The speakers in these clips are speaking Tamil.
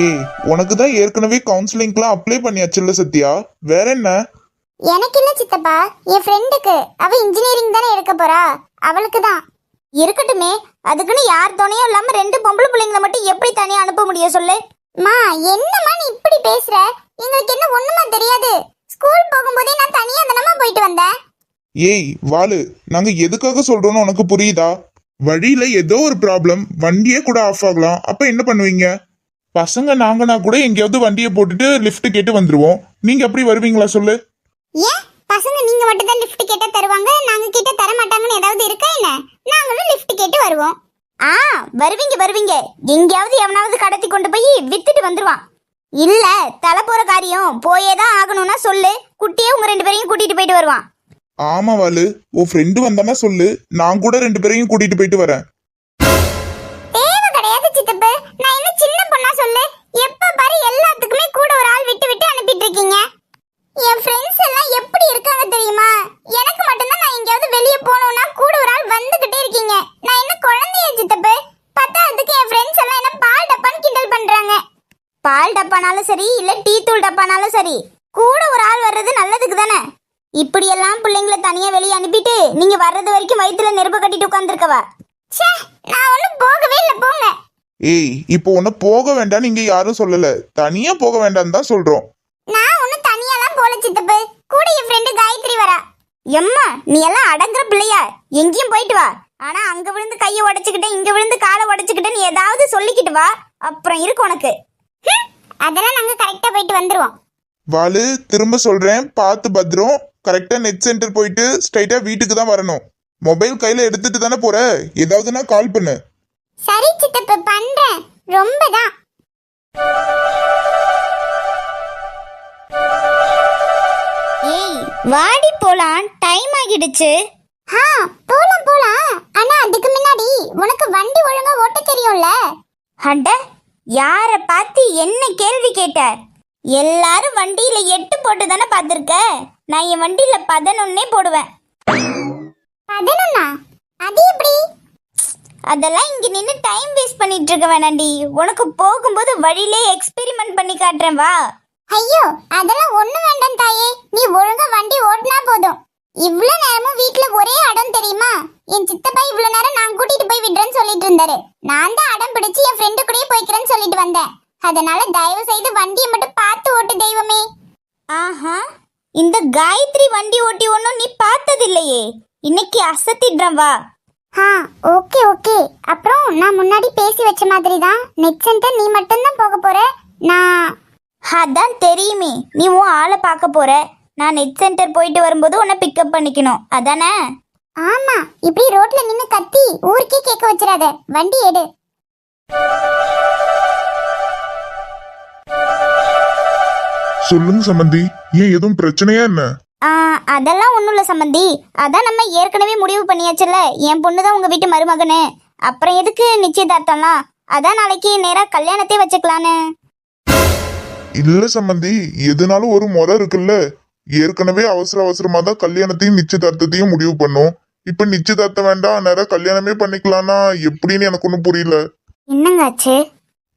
ஏய், உனக்கு தான் ஏற்கனவே கவுன்சிலிங்க்குலாம் அப்ளை பண்ணியாச்சுல்ல சத்யா, வேற என்ன? எனக்கு இல்ல சித்தப்பா, என் ஃப்ரெண்டுக்கு. அவ இன்ஜினியரிங் தானே எடுக்க போறா, அவளுக்கு தான். இருக்கட்டுமே, அதுக்குன்னு யார் துணையும் இல்லாம ரெண்டு பொம்பளை பிள்ளைங்களை மட்டும் எப்படி தனியா அனுப்ப முடியும் சொல்லு? மா, என்னம்மா நீ இப்படி பேசுற? எங்களுக்கு என்ன ஒண்ணுமா தெரியாது? ஸ்கூல் போகும்போதே நான் தனியா தானமா போயிட்டு வந்தேன். ஏய் வாலு, நாங்க எதுக்காக சொல்றோம்னு உனக்கு புரியுதா? வழியில ஏதோ ஒரு ப்ராப்ளம், வண்டியே கூட ஆஃப் ஆகலாம். அப்ப என்ன பண்ணுவீங்க? பசங்க நாங்கன்னா கூட எங்கேயாவது வண்டியை போட்டுட்டு லிஃப்ட் கேட்டு வந்துருவோம். நீங்க அப்படி வருவீங்களா சொல்லு? ஏன் பசங்க நீங்க மட்டும் தான் லிஃப்ட் கேட்டா தருவாங்க, நாங்க கேட்டா தர மாட்டாங்கன்னு ஏதாவது இருக்கா என்ன? நாங்களும் லிஃப்ட் கேட்டு வருவோம். வருவீங்க வருவீங்க. எங்கேயாவது எவனாவது கடத்தி கொண்டு போய் வித்துட்டு வந்துருவான். இல்ல தலை போற காரியம் போயேதான் ஆகணும்னா சொல்லு, குட்டியே உங்க ரெண்டு பேரையும் கூட்டிட்டு போயிட்டு வருவான். ஆமா வாலு, உன் ஃப்ரெண்டு வந்தானா சொல்லு, நான் கூட ரெண்டு பேரையும் கூட்டிட்டு போயிட்டு வரேன். தேவை கிடையாது சித்தப்பு, நான் என்ன சின்ன பொண்ணா சொல்லு? எப்ப பாரு எல்லாத்துக்குமே கூட ஒரு ஆள் விட்டு விட்டு அனுப்பிட்டு இருக்கீங்க. என் ஃப்ரெண்ட்ஸ் எல்லாம் எப்படி இருக்காங்க தெரியுமா? எனக்கு மட்டும்தான் நான் எங்கேயாவது வெளியே போகணும்னா கூட ஒரு ஆள் வந்துகிட்டே இருக்கீங்க. நான் என்ன குழந்தையா சித்தப்பு? பத்தாவதுக்கு என் ஃப்ரெண்ட்ஸ் எல்லாம் என்ன பால் டப்பான்னு கிண்டல் பண்றாங்க. பால் டப்பானாலும் சரி, இல்ல டீ தூள் டப்பானாலும் சரி, கூட ஒரு ஆள் வர்றது நல்லதுக்கு தானே. இப்படியெல்லாம் பிள்ளைங்களை தனியா வெளியே அனுப்பிட்டு நீங்க வர்றது வரைக்கும் வயிற்றுல நெருப்பு கட்டிட்டு உட்காந்துருக்கவா? நான் ஒன்னும் போகவே இல்லை, போங்க. ஏய், இப்போ உன்ன போக வேண்டாம் நீங்க யாரும் சொல்லல, தனியா போக வேண்டாம் தான் சொல்றோம். நான் ஒன்னும் தனியாலாம் போல சித்தப்பு, கூட என் ஃப்ரெண்டு காயத்ரி வரா. எம்மா, நீ எல்லாம் அடங்குற பிள்ளையா? எங்கேயும் போயிட்டு வா. ஆனா அங்க விழுந்து கையை உடைச்சுக்கிட்டேன், இங்க விழுந்து காலை உடைச்சுக்கிட்டேன்னு ஏதாவது சொல்லிக்கிட்டு வா, அப்புறம் இருக்கு உனக்கு. அதெல்லாம் நாங்க கரெக்டா போயிட்டு வந்துருவோம். வாலு, திரும்ப சொல்றேன், பார்த்து பத்திரம். கரெக்டா நெட் சென்டர் போயிட்டு ஸ்ட்ரைட்டா வீட்டுக்கு தான் வரணும். மொபைல் கையில எடுத்துட்டு தானே போற, ஏதாவதுன்னா கால் பண்ணு. சரி சித்தப்பு, பண்றேன். ரொம்பதான். ஏய் வாடி போலாம், டைம் ஆகிடுச்சு. போலாம் போலாம். ஆனா அதுக்கு முன்னாடி உனக்கு வண்டி ஒழுங்கா ஓட்ட தெரியும்ல? அட, யார பார்த்து என்ன கேள்வி கேட்ட? எல்லாரும் வண்டியில 8 போட்டு தானே பார்த்திருக்க. நான் என் வண்டியில 11 போடுவேன். 11? அது எப்படி? அதெல்லாம் இங்க நின்னு டைம் வேஸ்ட் பண்ணிட்டு இருக்க வேணாண்டி. உனக்கு போகும்போது வழியிலே எக்ஸ்பெரிமெண்ட் பண்ணி காட்டுறேன், வா. ஐயோ, அதெல்லாம் ஒண்ணு வேண்டாம் தாயே, நீ ஒழுங்கா வண்டி ஓட்டினா போதும். இவ்ளோ நேரமும் வீட்ல ஒரே அடம் தெரியுமா? என் சித்தப்பா இவ்ளோ நேரம் நான் கூட்டிட்டு போய் விடுறேன்னு சொல்லிட்டு இருந்தாரு. நான் தான் அடம் பிடிச்சு என் ஃப்ரெண்டு கூடயே போய்க்கிறேன்னு சொல்லிட்டு வந்தேன். அதனால தயவு செய்து வண்டியை மட்டும் பார்த்து ஓட்டு தெய்வமே. ஆஹா, இந்த காயத்ரி வண்டி ஓட்டி ஒன்னும் நீ பார்த்ததில்லையே. இன்னைக்கு அசத்திடுறேன், வா. Okay okay. அப்புறம் நான் முன்னாடி பேசி வச்ச மாதிரி தான் நெட் சென்டர் நீ மட்டும் தான் போக போற. நான் அதான் தெரியுமே, நீ உன் ஆளை பார்க்க போற. நான் நெட் சென்டர் போயிட்டு வரும்போது உன்னை பிக்கப் பண்ணிக்கணும், அதானே? ஆமா, இப்படி ரோட்ல நின்னு கத்தி ஊருக்கே கேட்க வச்சிடாத, வண்டி எடு. சொல்லுங்க சம்பந்தி, ஏன் எதுவும் பிரச்சனையா என்ன? அதெல்லாம் ஒண்ணும் இல்ல சம்பந்தி. அதான் நம்ம ஏற்கனவே முடிவு பண்ணியாச்சுல்ல, என் பொண்ணு தான் உங்க வீட்டு மருமகனு. அப்புறம் எதுக்கு நிச்சயதார்த்தம்லாம்? அதான் நாளைக்கு நேரா கல்யாணத்தை வச்சுக்கலான்னு. இல்ல சம்பந்தி, எதுனாலும் ஒரு முறை இருக்குல்ல. ஏற்கனவே அவசர அவசரமா தான் கல்யாணத்தையும் நிச்சயதார்த்தத்தையும் முடிவு பண்ணோம். இப்ப நிச்சயதார்த்தம் வேண்டாம், நேரா கல்யாணமே பண்ணிக்கலாம்னா எப்படின்னு எனக்கு ஒன்னும் புரியல. என்னங்க ஆச்சு?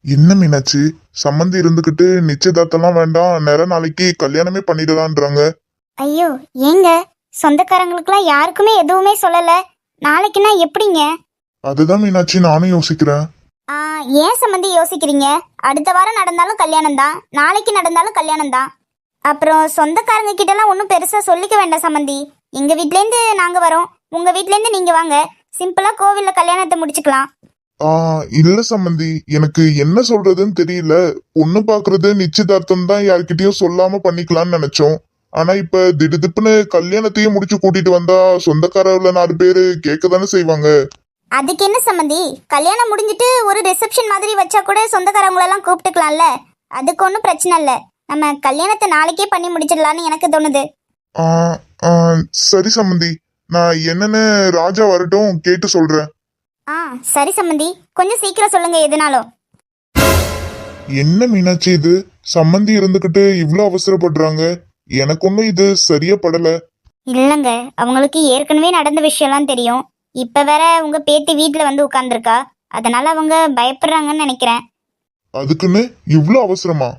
என்ன மீனாச்சு, சம்பந்தி இருந்துகிட்டு நிச்சயதார்த்தம்லாம் வேண்டாம், நேரா நாளைக்கு கல்யாணமே பண்ணிடலான்றாங்க. ஐயோ, ஏங்க, சொந்தக்காரங்களுக்குலாம் யாருக்குமே எதுவுமே சொல்லல, நாளைக்குன்னா எப்படிங்க? அதுதான் மீனாட்சி நானும் யோசிக்கிறேன். ஏன் சம்பந்தி யோசிக்கிறீங்க? அடுத்த வாரம் நடந்தாலும் கல்யாணம் தான், நாளைக்கு நடந்தாலும் கல்யாணம் தான். அப்புறம் சொந்தக்காரங்க கிட்டலாம் ஒன்றும் பெருசா சொல்லிக்க வேண்டாம் சம்பந்தி. எங்க வீட்லேருந்து நாங்க வரோம், உங்க வீட்லேருந்து நீங்க வாங்க, சிம்பிளா கோவில்ல கல்யாணத்தை முடிச்சுக்கலாம். இல்ல சம்பந்தி, எனக்கு என்ன சொல்றதுன்னு தெரியல. பொண்ணு பாக்குறது நிச்சயதார்த்தம் தான் யார்கிட்டயும் சொல்லாம பண்ணிக்கலாம்னு நினைச்சோம். ஆனா இப்ப திடுதிப்புன்னு கல்யாணத்தையும் முடிச்சு கூட்டிட்டு வந்தா சொந்தக்காரர்ல 4 பேரு கேட்கதானே செய்வாங்க. அதுக்கு என்ன சம்பந்தி, கல்யாணம் முடிஞ்சிட்டு ஒரு ரிசப்ஷன் மாதிரி வச்சா கூட சொந்தக்காரங்களெல்லாம் கூப்பிட்டுக்கலாம்ல. அதுக்கு ஒன்றும் பிரச்சனை இல்லை. நம்ம கல்யாணத்தை நாளைக்கே பண்ணி முடிச்சிடலான்னு எனக்கு தோணுது. சரி சம்பந்தி, நான் என்னன்னு ராஜா வரட்டும், கேட்டு சொல்றேன். சரி சம்பந்தி, கொஞ்சம் சீக்கிரம் சொல்லுங்க எதுனாலும். என்ன மீனாட்சி இது, சம்பந்தி இருந்துகிட்டு இவ்ளோ அவசரப்படுறாங்க? எனக்கு ஒன்னும் இது சரியா படல. இல்லங்க, அவங்களுக்கு ஏற்கனவே நடந்த விஷயம்லாம் தெரியும். இப்ப வேற உங்க பேத்தி வீட்டுல வந்து உட்கார்ந்துருக்கா, அதனால அவங்க பயப்படுறாங்கன்னு நினைக்கிறேன். அதுக்குன்னு இவ்ளோ அவசரமா?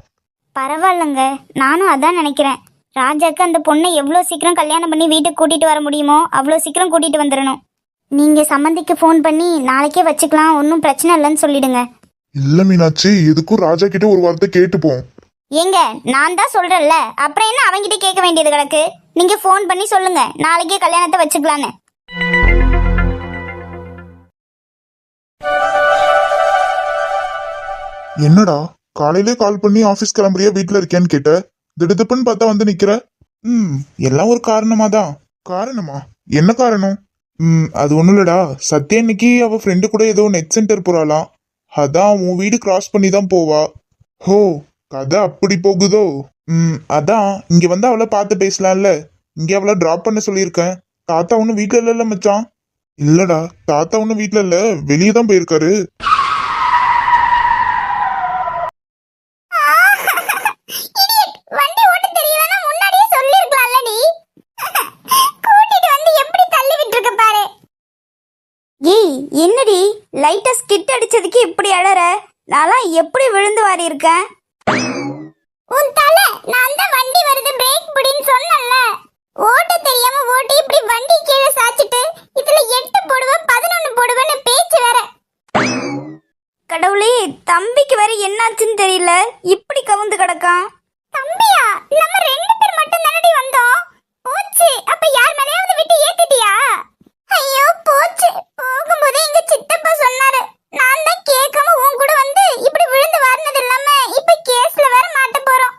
பரவாயில்லங்க, நானும் அதான் நினைக்கிறேன். ராஜாக்கு அந்த பொண்ணை எவ்வளோ சீக்கிரம் கல்யாணம் பண்ணி வீட்டுக்கு கூட்டிட்டு வர முடியுமோ அவ்வளோ சீக்கிரம் கூட்டிட்டு வந்துடணும். நீங்க சம்மந்திக்கு ஃபோன் பண்ணி நாளைக்கே வச்சுக்கலாம், ஒன்றும் பிரச்சனை இல்லைன்னு சொல்லிடுங்க. இல்ல மீனாட்சி, எதுக்கும் ராஜா கிட்ட ஒரு வார்த்தை கேட்டுப்போம். ஏங்க, நான் தான் சொல்றேன்ல, அப்புறம் என்ன அவங்கிட்ட கேட்க வேண்டியது கிடக்கு? நீங்க ஃபோன் பண்ணி சொல்லுங்க, நாளைக்கே கல்யாணத்தை வச்சுக்கலான்னு. என்னடா காலையிலே கால் பண்ணி ஆபீஸ் கிளம்புறியா வீட்டுல இருக்கேன்னு கேட்ட, திடுதிப்புன்னு பார்த்தா வந்து நிக்கிற. எல்லாம் ஒரு காரணமா தான். காரணமா? என்ன காரணம்? அது ஒண்ணும் இல்லடா, சத்யா இன்னைக்கு அவ ஃப்ரெண்டு கூட ஏதோ நெட் சென்டர் போறாளாம். அதான் உன் வீடு கிராஸ் பண்ணி தான் போவா. ஹோ, கதை அப்படி போகுதோ? அதான் இங்க வந்து அவளை பார்த்து பேசலாம்ல. இங்க அவளை டிராப் பண்ண சொல்லியிருக்கேன். தாத்தா ஒன்னும் வீட்டுல இல்ல மச்சான். இல்லடா, தாத்தா ஒன்னும் வீட்டுல இல்ல, வெளியே தான் போயிருக்காரு. வண்டி ஓட்ட தெரியலன்னா முன்னாடியே சொல்லிருக்கலாம்ல நீ. கூட்டிட்டு வந்து எப்படி தள்ளி விட்டுருக்க பாரு. ஏய், என்னடி லைட்டா ஸ்கிட் அடிச்சதுக்கு இப்படி அழற? நான்லாம் எப்படி விழுந்து வாரி இருக்கேன். உன் தலை, நான் தான் வண்டி வருது பிரேக் பிடின்னு சொன்னேன்ல. ஓட்ட தெரியாம ஓட்டி இப்படி வண்டி கீழே சாச்சிட்டு இதுல 8 போடுவ 11 போடுவேன்னு பேச்சு வேற. கடவுளே, தம்பிக்கு வேற என்னாச்சுன்னு தெரியல, இப்படி கவுந்து கிடக்கான். தம்பியா? நம்ம 2 பேர் மட்டும் தானடி வந்தோம். போச்சு, அப்ப யார் மேலயாவது விட்டு ஏத்திட்டியா? ஐயோ போச்சு, போகும்போதே எங்க சித்தப்பா சொன்னாரு. நான் தான் கேட்காம உன் கூட வந்து இப்படி விழுந்து வாரினது இல்லாம இப்ப கேஸ்ல வேற மாட்ட போறோம்.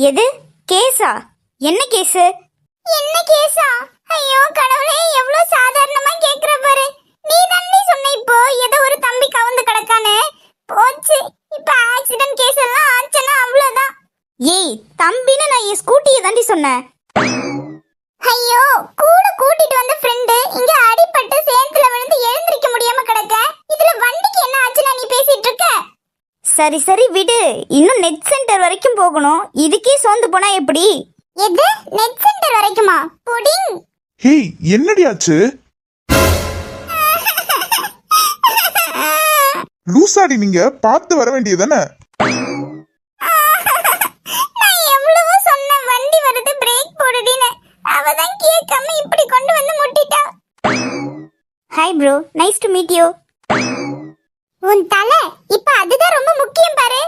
எது கேஸா? என்ன கேஸ்? என்ன கேஸா? ஐயோ கடவுளே, எவ்வளவு சாதாரணமா கேக்குற பாரு. நீ தானே சொன்ன இப்போ ஏதோ ஒரு தம்பி கவுந்து கிடக்கானே. போச்சு, இப்ப ஆக்சிடென்ட் கேஸ் எல்லாம் ஆச்சுன்னா அவ்வளவுதான். ஏய், தம்பின்னு நான் என் ஸ்கூட்டியை தாண்டி சொன்னேன். ஐயோ, கூட கூட்டிட்டு வந்த ஃப்ரெண்டு இங்க அடிபட்டு சேத்துல விழுந்து எழுந்திருக்க முடியாம கிடக்க. இதுல வண்டிக்கு என்ன ஆச்சுன்னா நீ பேசிட்டு இருக்க? சரி சரி விடு, இன்னும் நெட் சென்டர் வரைக்கும் போகணும். இதுக்கே சோர்ந்து போனா எப்படி? எது நெட் சென்டர் வரைக்குமா? புடிங். ஹேய், என்னடி ஆச்சு? லூசாடி, நீங்க பார்த்து வர வேண்டியதானே? நான் எவ்வளவோ சொன்னேன் வண்டி வருது பிரேக் போடுடின்னு. அவதான் கேட்காம இப்படி கொண்டு வந்து முட்டிட்டா. Hi bro, nice to meet you. உன் தலை, இப்ப அதுதான் ரொம்ப முக்கியம் பாரு.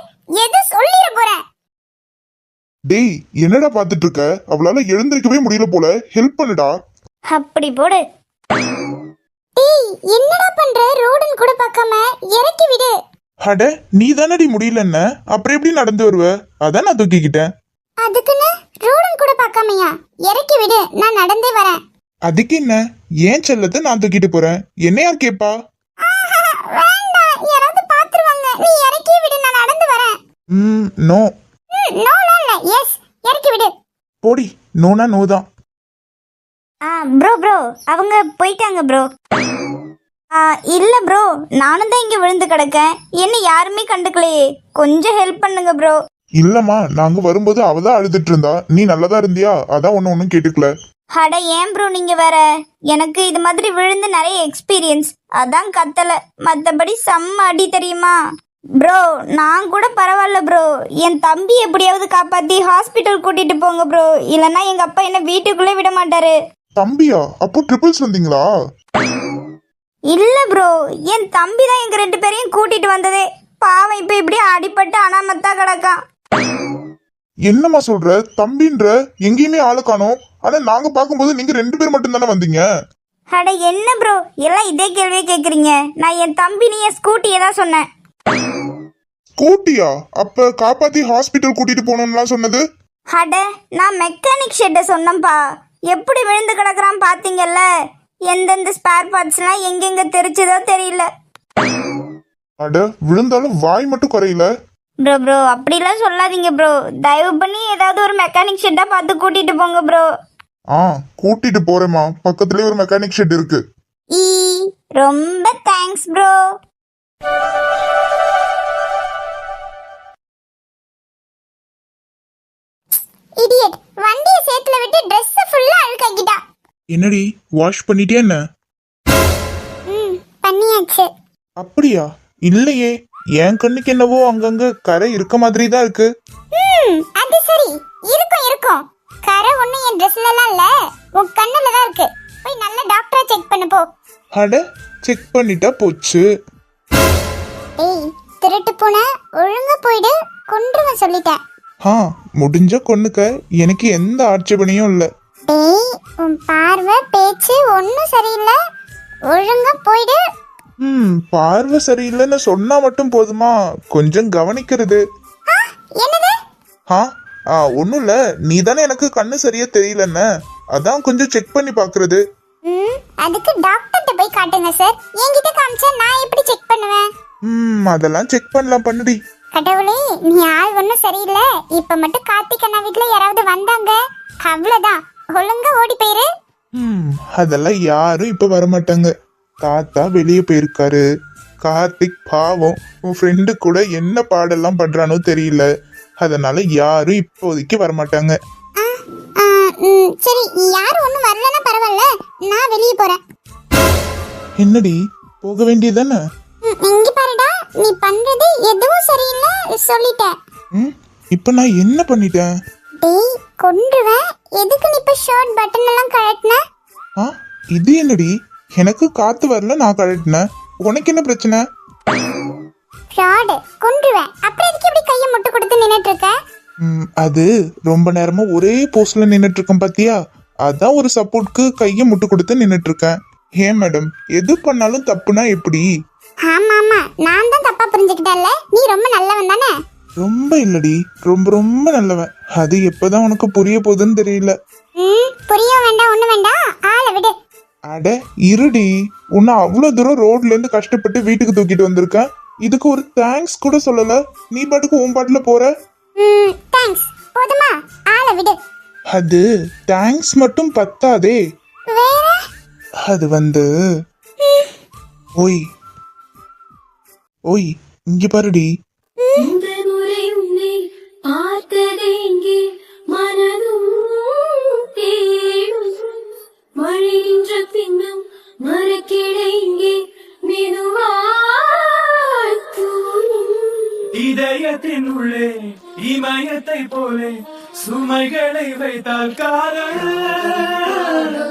எது சொல்லிர போற? டேய், என்னடா பார்த்துட்டு இருக்க? அவளால எழுந்திருக்கவே முடியல போல, ஹெல்ப் பண்ணுடா. அப்படி போடு. டேய், என்னடா பண்ற? ரோடன் கூட பார்க்காம இறக்கி விடு. அட, நீ தானடி முடியலன்னு, அப்புறம் எப்படி நடந்து வருவ? அதான் நான் தூக்கிக்கிட்டேன். அதுக்குன்னு ரோடன் கூட பார்க்காமையா? இறக்கி விடு, நான் நடந்தே வரேன். அதுக்கு என்ன? ஏன் செல்லத்தை நான் தூக்கிட்டு போறேன், என்ன யார் கேப்பா? வேண்டாம், யாராவது பாத்துருவாங்க. நீ இறக்கி விடு, நான் நடந்து வரேன். நோ. நோ இல்ல, எஸ், இறக்கி விடு. போடி, நோனா நோ தான். ப்ரோ ப்ரோ, அவங்க போயிட்டாங்க ப்ரோ. இல்ல ப்ரோ, நானும் தான் இங்க விழுந்து கிடக்கேன். என்ன யாருமே கண்டுக்கலையே, கொஞ்சம் ஹெல்ப் பண்ணுங்க ப்ரோ. இல்லம்மா, நாங்க வரும்போது அவதான் அழுதுட்டு இருந்தா. நீ நல்லதா இருந்தியா? அதான் ஒன்னும் கேட்டுக்கல. அட ஏன் ப்ரோ நீங்க வேற? எனக்கு இது மாதிரி விழுந்து நிறைய எக்ஸ்பீரியன்ஸ், அதான் கத்தல. மத்தபடி செம்ம அடி தெரியுமா ப்ரோ. நான் கூட பரவாயில்ல ப்ரோ. என் தம்பி எப்படியாவது காப்பாத்தி ஹாஸ்பிட்டல் கூட்டிட்டு போங்க ப்ரோ, இல்லைன்னா எங்க அப்பா என்ன வீட்டுக்குள்ளே விட மாட்டாரு. தம்பியா? அப்போ ட்ரிபிள்ஸ் வந்தீங்களா? இல்ல ப்ரோ, என் தம்பி தான் எங்க 2 பேரையும் கூட்டிட்டு வந்ததே. பாவம் இப்ப இப்படி அடிபட்டு அனாமத்தா கிடக்கான். என்னம்மா சொல்ற? தம்பின்ற எங்கேயுமே ஆளு காணோம். ஆனா நாங்க பாக்கும்போது நீங்க 2 பேர் மட்டும் தானே வந்தீங்க. அட என்ன ப்ரோ, எல்லாம் இதே கேள்வியே கேக்குறீங்க. நான் என் தம்பி நீ என் ஸ்கூட்டியை தான் சொன்னேன். ஸ்கூட்டியா? அப்ப காப்பாத்தி ஹாஸ்பிட்டல் கூட்டிட்டு போகணும்லாம் சொன்னது? அட, நான் மெக்கானிக் ஷெட்டை சொன்னேன்பா. எப்படி விழுந்து கிடக்குறான் பாத்தீங்கல்ல. எந்தெந்த ஸ்பேர் பார்ட்ஸ்லாம் எங்கெங்க தெரிச்சதோ தெரியல. அட, விழுந்தாலும் வாய் மட்டும் குறையல. ப்ரோ ப்ரோ, அப்படிலாம் சொல்லாதீங்க ப்ரோ. தயவு பண்ணி ஏதாவது ஒரு மெக்கானிக் ஷெட்டா பார்த்து கூட்டிட்டு போங்க ப்ரோ. கூட்டிட்டு போறேம்மா, பக்கத்துலயே ஒரு மெக்கானிக் ஷெட் இருக்கு. ரொம்ப தேங்க்ஸ் ப்ரோ. இடியட், வண்டியை சேத்துல விட்டு Dress ஃபுல்லா அழுக்காக்கிட்டா. என்னடி, வாஷ் பண்ணிட்டியா என்ன? பண்ணியாச்சு. அப்படியா? இல்லையே, என் கண்ணுக்கு என்னவோ அங்கங்க கரை இருக்க மாதிரி தான் இருக்கு. அது சரி, இருக்கும் இருக்கும். கரை ஒண்ணு என் ட்ரெஸ்ல எல்லாம் இல்ல, உன் கண்ணுல தான் இருக்கு. போய் நல்ல டாக்டரா செக் பண்ணு போ. அட, செக் பண்ணிட்டா போச்சு. ஏய், திருட்டு பூனை, ஒழுங்கா போயிடு, கொன்றுவேன் சொல்லிட்டேன். முடிஞ்ச கொன்னுக்க, எனக்கு எந்த ஆட்சேபனையும் இல்ல. டேய், உன் பார்வை பேச்சு ஒன்னும் சரியில்லை, ஒழுங்கா போயிடு. பார்வை சரியில்லைன்னு சொன்னா மட்டும் போதுமா? கொஞ்சம் கவனிக்கிறது. என்னது? ஒன்னும் இல்ல, நீ தானே எனக்கு கண்ணு சரியா தெரியலன்னு, அதான் கொஞ்சம் செக் பண்ணி பாக்குறது. அதுக்கு டாக்டர்கிட்ட போய் காட்டுங்க சார். என்கிட்ட காமிச்சா நான் எப்படி செக் பண்ணுவேன்? அதெல்லாம் செக் பண்ணலாம், பண்ணுடி. கடவுளே, நீ ஆள் ஒன்னும் சரியில்லை. இப்ப மட்டும் கார்த்திக் அண்ணா வீட்டுல யாராவது வந்தாங்க, அவ்வளவுதான். ஒழுங்கா ஓடி போயிரு. அதெல்லாம் யாரும் இப்ப வரமாட்டாங்க. தாத்தா வெளியே போயிருக்காரு. கார்த்திக் பாவம் உன் ஃப்ரெண்டு கூட என்ன பாடெல்லாம் பண்றானோ தெரியல. அதனால யாரும் இப்போதைக்கு வரமாட்டாங்க. சரி, யாரும் ஒண்ணும் வரலன்னா பரவாயில்ல, நான் வெளியே போறேன். என்னடி, போக வேண்டியதானே? இங்க பாருடா, நீ பண்றது எதுவும் சரியில்லை சொல்லிட்டேன். இப்ப நான் என்ன பண்ணிட்டேன்? டேய், கொன்றுவேன். எதுக்கு நீ இப்ப ஷார்ட் பட்டன் எல்லாம் கழட்டின? இது என்னடி, எனக்கு காத்து வரல, நான் கழட்டினேன். உனக்கு என்ன பிரச்சனை? ஃப்ராட், கொன்றுவேன். அப்புறம் எதுக்கு இப்படி கையை முட்டு கொடுத்து நின்னுட்டு இருக்க? அது ரொம்ப நேரமா ஒரே போஸ்ட்ல நின்னுட்டு இருக்கேன் பாத்தியா, அதான் ஒரு சப்போர்ட்க்கு கையை முட்டு கொடுத்து நின்னுட்டு இருக்கேன். ஏன் மேடம், எது பண்ணாலும் தப்புனா எப்படி? ஆமா ஆமா, நான் தான் தப்பா புரிஞ்சுக்கிட்டேன்ல. நீ ரொம்ப நல்லவன் தானே? ரொம்ப இல்லடி, ரொம்ப ரொம்ப நல்லவன். அது எப்பதான் உனக்கு புரிய போகுதுன்னு தெரியல. புரிய வேண்டாம், ஒண்ணு வேண்டாம், ஆளை விடு. அட இருடி, உன்னை அவ்வளவு தூரம் ரோட்ல இருந்து கஷ்டப்பட்டு வீட்டுக்கு தூக்கிட்டு வந்திருக்கேன். இதுக்கு ஒரு தேங்க்ஸ் கூட சொல்லல. நீ பாட்டுக்கு உன் பாட்டுல போற. தேங்க்ஸ் போதுமா? ஆளை விடு. அது தேங்க்ஸ் மட்டும் பத்தாதே. வேற? அது ஓய் ஓய், இங்க பாருடி. இந்த முறை உன்னை பார்த்ததெங்கே மனதும் தேடும் மழையின்ற பின்னும் மரக்கிடைங்கே இதயத்தின் உள்ளே இமயத்தை போலே சுமைகளை வைத்தால் காதல்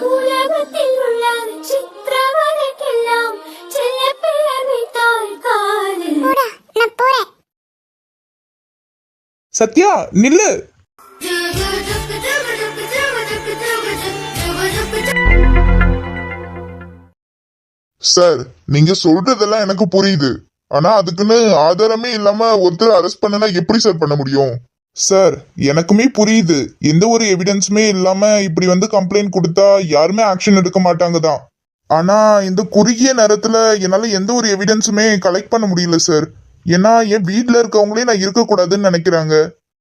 உலகத்தில் உள்ள சித்திரவதைக்கெல்லாம் செல்ல பெயர் வைத்தால் காதல். நான் போறேன். சத்யா நில்லு. சார், நீங்க சொல்றதெல்லாம் எனக்கு புரியுது. ஆனா அதுக்குன்னு ஆதாரமே இல்லாம ஒருத்தர் அரெஸ்ட் பண்ணனா எப்படி சார் பண்ண முடியும்? சார், எனக்குமே புரியுது. எந்த ஒரு எவிடன்ஸுமே இல்லாம இப்படி கம்ப்ளைண்ட் கொடுத்தா யாருமே ஆக்ஷன் எடுக்க மாட்டாங்க தான். ஆனா இந்த குறுகிய நேரத்துல என்னால எந்த ஒரு எவிடன்ஸுமே கலெக்ட் பண்ண முடியல சார். ஏன்னா என் வீட்டுல இருக்கவங்களே நான் இருக்கக்கூடாதுன்னு நினைக்கிறாங்க.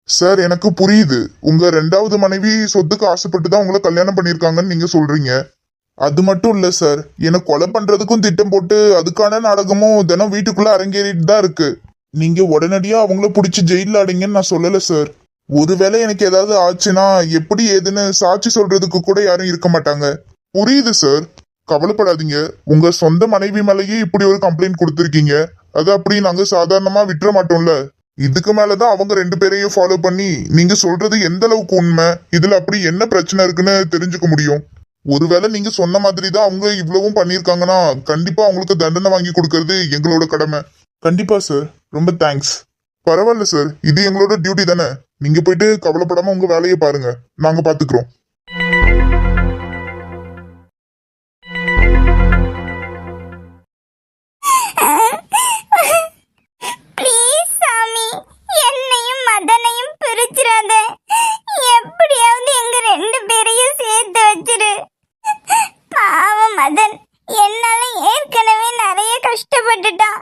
சார், எனக்கு புரியுது. உங்க 2வது மனைவி சொத்துக்கு ஆசைப்பட்டு தான் உங்களை கல்யாணம் பண்ணிருக்காங்கன்னு நீங்க சொல்றீங்க. அது மட்டும் இல்ல சார், என்னை கொலை பண்றதுக்கும் திட்டம் போட்டு அதுக்கான நாடகமும் தினம் வீட்டுக்குள்ள அரங்கேறிட்டு தான் இருக்கு. நீங்க உடனடியா அவங்கள பிடிச்சி ஜெயில அடைங்கன்னு நான் சொல்லல சார். ஒருவேளை எனக்கு ஏதாவது ஆச்சுன்னா எப்படி ஏதுன்னு சாட்சி சொல்றதுக்கு கூட யாரும் இருக்க மாட்டாங்க. புரியுது சார், கவலைப்படாதீங்க. உங்க சொந்த மனைவி மேலேயே இப்படி ஒரு கம்ப்ளைண்ட் கொடுத்துருக்கீங்க. அது அப்படி நாங்க சாதாரணமா விட்டுற மாட்டோம்ல. இதுக்கு மேலதான் அவங்க 2 பேரையும் ஃபாலோ பண்ணி நீங்க சொல்றது எந்த அளவுக்கு உண்மை, இதுல அப்படி என்ன பிரச்சனை இருக்குன்னு தெரிஞ்சுக்க முடியும். ஒருவேளை நீங்க சொன்ன மாதிரி தான் அவங்க இவ்வளவும் பண்ணிருக்காங்கன்னா கண்டிப்பா அவங்களுக்கு தண்டனை வாங்கி கொடுக்கறது எங்களோட கடமை. கண்டிப்பா சார், ரொம்ப தேங்க்ஸ். பரவாயில்ல சார், இது எங்களோட டியூட்டி தானே. நீங்க போயிட்டு கவலைப்படாம உங்க வேலையை பாருங்க, நாங்க பாத்துக்கிறோம். ப்ளீஸ் சாமி, என்னையும் மதனையும் பிரிச்சிராத. எப்படியாவது எங்க 2 பேரையும் சேர்த்து வச்சிரு. பாவம் மதன், என்னால ஏற்கனவே நிறைய கஷ்டப்பட்டுட்டான்.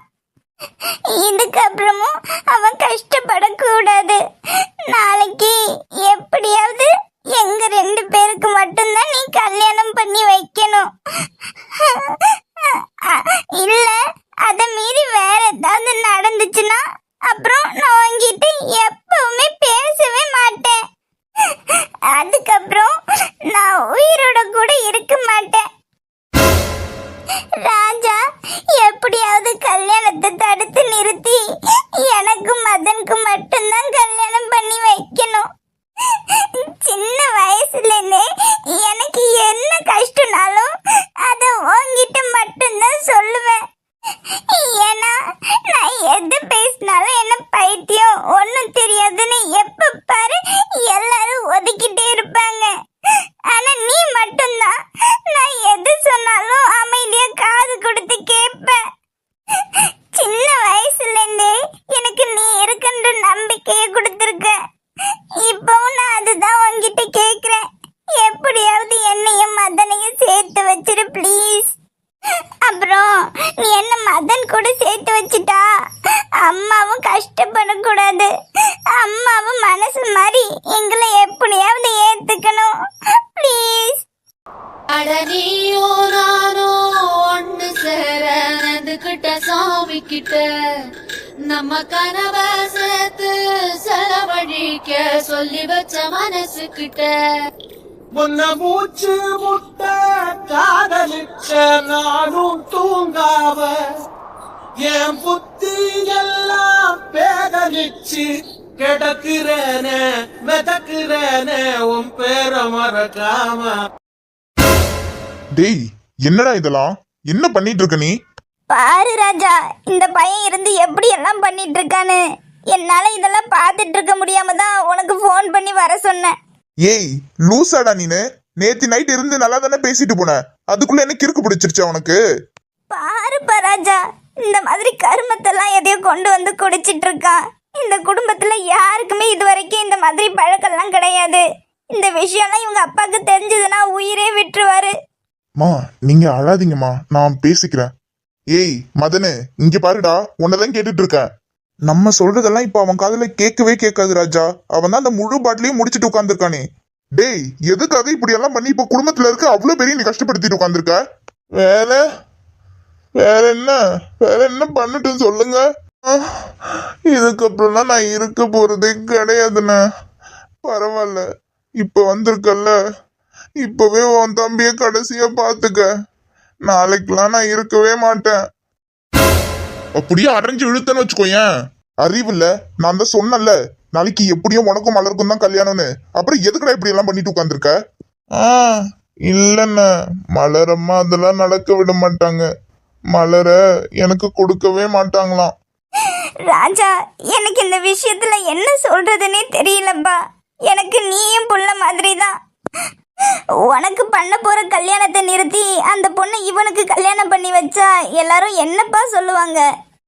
இதுக்கப்புறமும் அவன் கஷ்டப்படக்கூடாது. நாளைக்கு எப்படியாவது எங்க 2 பேருக்கு மட்டும்தான் நீ கல்யாணம் பண்ணி வைக்கணும். இல்ல அத மீறி வேற ஏதாவது நடந்துச்சுன்னா அப்புறம் நான் உன்கிட்ட எப்பவுமே பேசவே மாட்டேன். அதுக்கப்புறம் நான் உயிரோட கூட இருக்க மாட்டேன். ராஜா, எப்படியாவது கல்யாணத்தை தடுத்து நிறுத்தி எனக்கு மதனுக்கு மட்டும்தான் கல்யாணம் பண்ணி வைக்கணும். சின்ன வயசுல இருந்தே எனக்கு என்ன கஷ்டம்னாலும் அத உன்கிட்ட மட்டும்தான் சொல்லுவேன். ஏன்னா நான் எது பேசினாலும் என்ன பைத்தியம் ஒன்னும் தெரியாதுன்னு எப்ப பாரு எல்லாரும் ஒதுக்கிட்டே இருப்பாங்க. ஆனா நீ மட்டும்தான் நான் எது சொன்னாலும் அமைதியா காது கொடுத்து கேட்ப. சின்ன வயசுல இருந்தே எனக்கு நீ இருக்குன்ற நம்பிக்கையை கொடுத்துருக்க. இப்பவும் நான் அதுதான் உன்கிட்ட கேக்குறேன். எப்படியாவது என்னையும் மதனையும் சேர்த்து வச்சிரு ப்ளீஸ். அப்புறம் நீ என்ன மதன் கூட சேர்த்து வச்சிட்டா அம்மாவும் கஷ்டப்படக்கூடாது. அம்மாவும் மனசு மாதிரி எங்களை எப்படியாவது ஏத்துக்கணும் ப்ளீஸ். அட நீயோ நானோ ஒண்ணு சேர நந்துகிட்ட சாமி கிட்ட நம்ம கனவை சேர்த்து செலவழிக்க சொல்லி வச்ச மனசு கிட்ட முன்ன மூச்சு முட்ட காதலிச்ச நானும் தூங்காவ என் புத்தி எல்லாம் பேதலிச்சு கிடக்குறேனே மிதக்குறேனே உன் பேர மறக்காம. டேய் என்னடா இதெல்லாம், என்ன பண்ணிட்டு இருக்க நீ? பாரு ராஜா, இந்த பையன் இருந்து எப்படி எல்லாம் பண்ணிட்டு இருக்கான்னு. என்னால இதெல்லாம் பார்த்துட்டு இருக்க முடியாம தான் உனக்கு ஃபோன் பண்ணி வர சொன்னேன். ஏய் லூசாடா நீனு, நேத்து நைட் இருந்து நல்லா தானே பேசிட்டு போன, அதுக்குள்ள என்ன கிறுக்கு பிடிச்சிருச்சா உனக்கு? பாருப்பா ராஜா, இந்த மாதிரி கருமத்தெல்லாம் எதையோ கொண்டு வந்து குடிச்சிட்டு இருக்கான். இந்த குடும்பத்துல யாருக்குமே இது வரைக்கும் இந்த மாதிரி பழக்கம்லாம் கிடையாது. இந்த விஷயம்லாம் இவங்க அப்பாவுக்கு தெரிஞ்சதுன்னா உயிரே விட்டுருவாரு. மா நீங்க அழாதீங்கம்மா, நான் பேசிக்கிறேன். ஏய் மதனு, இங்க பாருடா, உன்னதான் கேட்டுட்டு இருக்கேன். நம்ம சொல்றதெல்லாம் இப்ப அவன் காதுல கேட்கவே கேட்காது ராஜா. அவன் தான் அந்த முழு பாட்டிலையும் முடிச்சிட்டு உட்காந்துருக்கானே. டேய் எதுக்காக இப்படி எல்லாம் பண்ணி இப்ப குடும்பத்துல இருக்க அவ்வளவு பெரிய நீ கஷ்டப்படுத்திட்டு உட்காந்துருக்க? வேற வேற என்ன பண்ணட்டும் சொல்லுங்க. இதுக்கப்புறம்லாம் நான் இருக்க போறதே கிடையாதுண்ணே. பரவாயில்ல, இப்ப வந்திருக்கல்ல, இப்பவே உன் தம்பிய கடைசியா பாத்துக்க. நாளைக்கெல்லாம் நான் இருக்கவே மாட்டேன். அப்படியே அரைஞ்சு இழுத்தன்னு வச்சுக்கோயேன். அறிவில்ல, நான் தான் சொன்னல நாளைக்கு எப்படியும் உனக்கும் மலருக்கும் தான் கல்யாணம்னு. அப்புறம் எதுக்குடா இப்படி எல்லாம் பண்ணிட்டு உட்காந்துருக்க? இல்லண்ண, மலரம்மா அதெல்லாம் நடக்க விட மாட்டாங்க. மலர எனக்கு கொடுக்கவே மாட்டாங்களாம். ராஜா, எனக்கு இந்த விஷயத்துல என்ன சொல்றதுன்னே தெரியலப்பா. எனக்கு நீயும் புள்ள மாதிரி தான். உனக்கு பண்ண போற கல்யாணத்தை நிறுத்தி அந்த பொண்ணு இவனுக்கு கல்யாணம் பண்ணி வச்சா எல்லாரும் என்னப்பா சொல்லுவாங்க?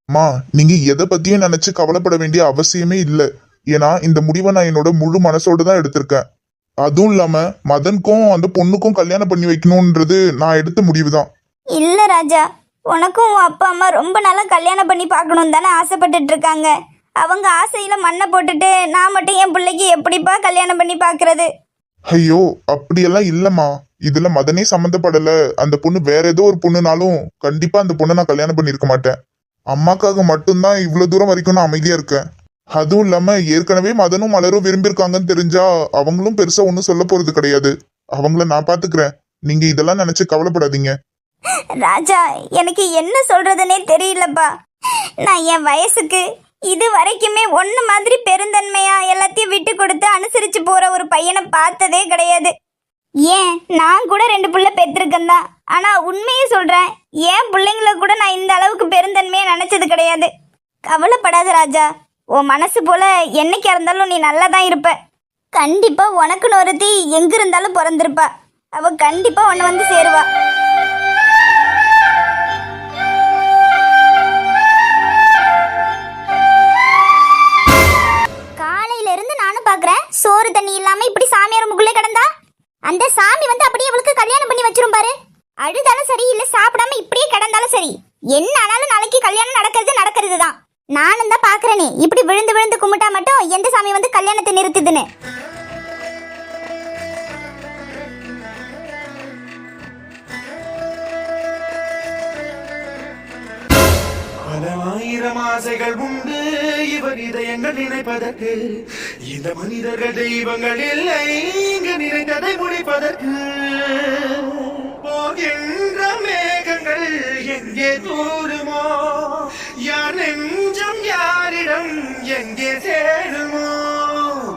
மா நீங்க எதை பத்தியும் நினைச்சு கவலைப்பட வேண்டிய அவசியமே இல்ல. ஏன்னா இந்த முடிவை நான் என்னோட முழு மனசோட தான் எடுத்திருக்கேன். அதுவும் இல்லாம மதனுக்கும் அந்த பொண்ணுக்கும் கல்யாணம் பண்ணி வைக்கணும்ன்றது நான் எடுத்த முடிவுதான். இல்ல ராஜா, உனக்கும் உன் அப்பா அம்மா ரொம்ப நாளா கல்யாணம் பண்ணி பார்க்கணும் தானே ஆசைப்பட்டுட்டு இருக்காங்க. அவங்க ஆசையில மண்ணை போட்டுட்டு நான் மட்டும் என் பிள்ளைக்கு எப்படிப்பா கல்யாணம் பண்ணி பாக்குறது? ஐயோ அப்படியெல்லாம் இல்லம்மா, இதுல மதனே சம்மந்தப்படல. அந்த பொண்ணு வேற ஏதோ ஒரு பொண்ணுனாலும் கண்டிப்பா அந்த பொண்ணை நான் கல்யாணம் பண்ணிருக்க மாட்டேன். அம்மாக்காக மட்டும்தான் இவ்வளவு தூரம் வரைக்கும் நான் அமைதியா இருக்கேன். அதுவும் இல்லாம ஏற்கனவே மதனும் மலரும் விரும்பியிருக்காங்கன்னு தெரிஞ்சா அவங்களும் பெருசா ஒன்னும் சொல்ல போறது கிடையாது. அவங்கள நான் பாத்துக்கிறேன். நீங்க இதெல்லாம் நினைச்சு கவலைப்படாதீங்க. ராஜா, எனக்கு என்ன சொல்றதுன்னே தெரியலப்பா. நான் என் வயசுக்கு இது வரைக்குமே ஒன்னு மாதிரி பெருந்தன்மையா எல்லாத்தையும் விட்டு கொடுத்து அனுசரிச்சு போற ஒரு பையனை பார்த்ததே கிடையாது. ஏன் நான் கூட 2 புள்ள பெற்றிருக்கேன் தான். ஆனா உண்மையை சொல்றேன், என் பிள்ளைங்கள கூட நான் இந்த அளவுக்கு பெருந்தன்மையா நினைச்சது கிடையாது. கவலைப்படாத ராஜா, உன் மனசு போல என்னைக்கா இருந்தாலும் நீ நல்லா தான் இருப்ப. கண்டிப்பா உனக்குன்னு ஒருத்தி எங்க இருந்தாலும் பிறந்திருப்பா. அவ கண்டிப்பா உன்னை வந்து சேருவா. சோறு தண்ணி இல்லாம இப்படி சாமியார் முக்குள்ளே கிடந்தா அந்த சாமி வந்து அப்படியே அவளுக்கு கல்யாணம் பண்ணி வச்சிரும் பாரு. அழுதாலும் சரி, இல்ல சாப்பிடாம இப்படியே கிடந்தாலும் சரி, என்ன ஆனாலும் நாளைக்கு கல்யாணம் நடக்கிறது தான். நானும் தான் பாக்குறேனே, இப்படி விழுந்து விழுந்து கும்பிட்டா மட்டும் எந்த சாமி வந்து கல்யாணத்தை நிறுத்துதுன்னு. பலமாயிரம் ஆசைகள் உண்டு இவர் இதயங்கள் நினைப்பதற்கு. இந்த மனிதர்கள் தெய்வங்கள் இல்லை இங்கு நினைத்ததை முடிப்பதற்கு. போகின்ற மேகங்கள் எங்கே தூருமோ யார் நெஞ்ச நேரம் எங்கே சேருமோ